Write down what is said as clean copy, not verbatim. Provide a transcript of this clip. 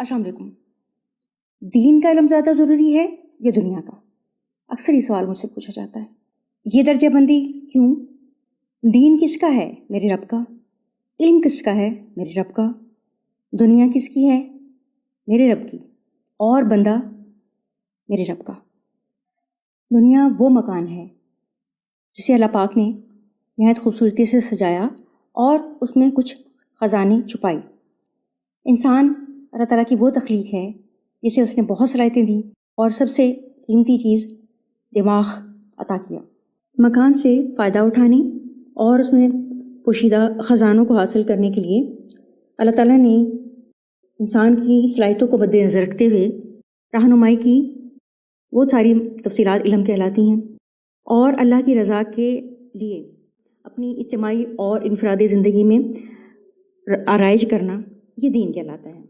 السلام علیکم. دین کا علم زیادہ ضروری ہے یا دنیا کا؟ اکثر یہ سوال مجھ سے پوچھا جاتا ہے. یہ درجہ بندی کیوں؟ دین کس کا ہے؟ میرے رب کا. علم کس کا ہے؟ میرے رب کا. دنیا کس کی ہے؟ میرے رب کی. اور بندہ میرے رب کا. دنیا وہ مکان ہے جسے اللہ پاک نے نہایت خوبصورتی سے سجایا اور اس میں کچھ خزانے چھپائے. انسان اللہ تعالیٰ کی وہ تخلیق ہے جسے اس نے بہت صلاحیتیں دیں اور سب سے قیمتی چیز دماغ عطا کیا. مکان سے فائدہ اٹھانے اور اس میں پوشیدہ خزانوں کو حاصل کرنے کے لیے اللہ تعالیٰ نے انسان کی صلاحیتوں کو مد نظر رکھتے ہوئے رہنمائی کی. وہ ساری تفصیلات علم کہلاتی ہیں. اور اللہ کی رضا کے لیے اپنی اجتماعی اور انفرادی زندگی میں آرائج کرنا یہ دین کہلاتا ہے.